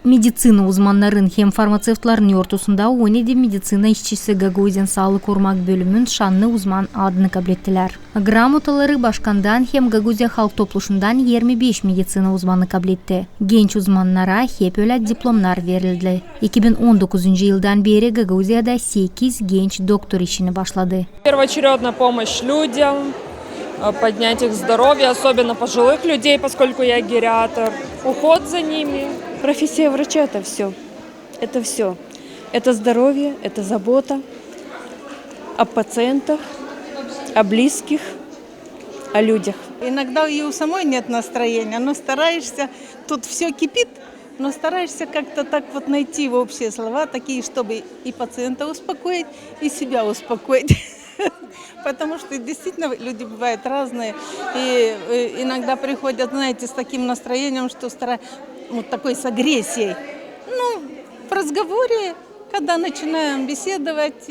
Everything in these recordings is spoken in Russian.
Медицина узманнарын хем фармацевтларын ортосунда ойнеди медицина ишчиси Гагаузиян саалык кормак бөлүмүн шанны узман адыны кабилеттилер. Грамоталары башкандан хем Гагаузия халк топлушундан 25 медицина узманы кабилетти. Генч узманнара хеп өлөт дипломнар берилди. 2019 жылдан бери Гагаузияда 8 генч доктор ишини башлады. Первоочередная помощь людям, поднять их здоровье, особенно пожилых людей, поскольку я гериатр, уход за ними. Профессия врача – это все. Это все. Это здоровье, это забота о пациентах, о близких, о людях. Иногда и у самой нет настроения, но стараешься, тут все кипит, но стараешься как-то так вот найти общие слова, такие, чтобы и пациента успокоить, и себя успокоить. Потому что действительно люди бывают разные, и иногда приходят, знаете, с таким настроением, что вот такой с агрессией. Ну, в разговоре, когда начинаем беседовать,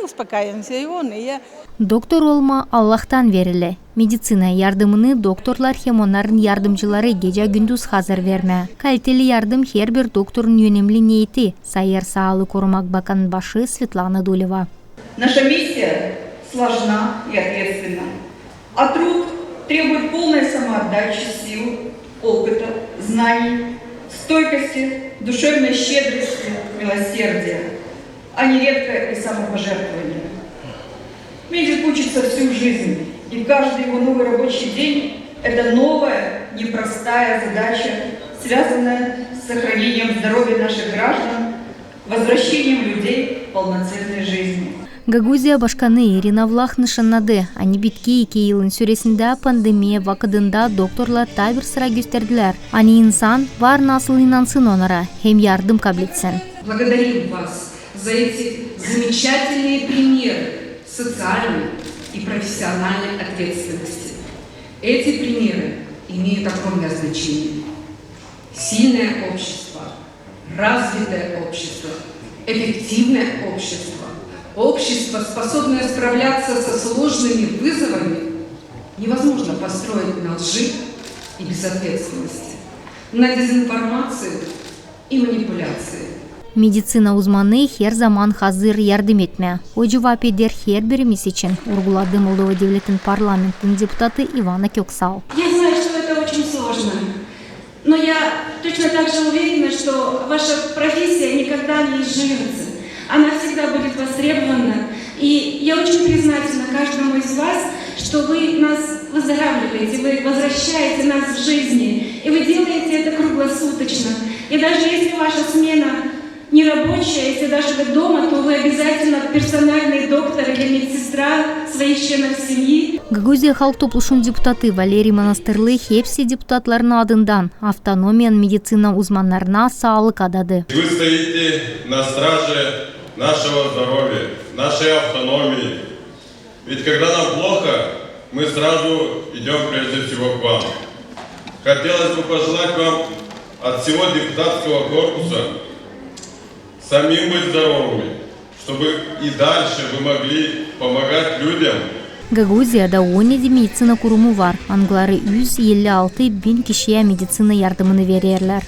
успокаиваемся, и он, и я. Доктор олма Аллахтан вериле. Медицина ярдымыны докторлар хемонарын ярдымчылары геже күндүз хазыр верме. Кaliteli ярдым хер бир докторун өнемли нейти. Сайер саалы кормак баканын башы Светлана Дулева. Наша миссия сложна и ответственна, а труд требует полной самоотдачи сил, опыта, знаний, стойкости, душевной щедрости, милосердия, а нередко и самопожертвования. Медик учится всю жизнь, и каждый его новый рабочий день – это новая, непростая задача, связанная с сохранением здоровья наших граждан, возвращением людей к полноценной жизни. Гагаузия башканы Ирина Влах нышаннады. Они битки 2 yılın süresinde пандемия вакыдында докторлар табир sıra gösterdiler. Они инсан var насыл инансын онара, хем ярдым кабилетсен. Благодарим вас за эти замечательные примеры социальной и профессиональной ответственности. Эти примеры имеют огромное значение. Сильное общество, развитое общество, эффективное общество, общество, способное справляться со сложными вызовами, невозможно построить на лжи и безответственности, на дезинформацию и манипуляции. Медицина узманы хер заман хазыр ярдым этме. О жавапедер хер беремис için ургулады Молдова Девлеттин парламенттин депутаты Ивана Кёксал. Я знаю, что это очень сложно, но я точно так же уверена, что ваша профессия никогда не изживется. Она всегда будет востребована. И я очень признательна каждому из вас, что вы нас выздоравливаете, вы возвращаете нас в жизни. И вы делаете это круглосуточно. И даже если ваша смена не рабочая, если даже вы дома, то вы обязательно персональный доктор или медсестра своих членов семьи. Гагаузия халк топлушун депутаты Валерий Монастырлы хепси депутатларына адындан автономиян медицина узманнарына саалык адады. Вы стоите на страже нашего здоровья, нашей автономии. Ведь когда нам плохо, мы сразу идем прежде всего к вам. Хотелось бы пожелать вам от всего депутатского корпуса самим быть здоровыми, чтобы и дальше вы могли помогать людям. Гагаузияда 17 медицина куруму var. Англары 156 bin kişiye medicina yardımını verirler.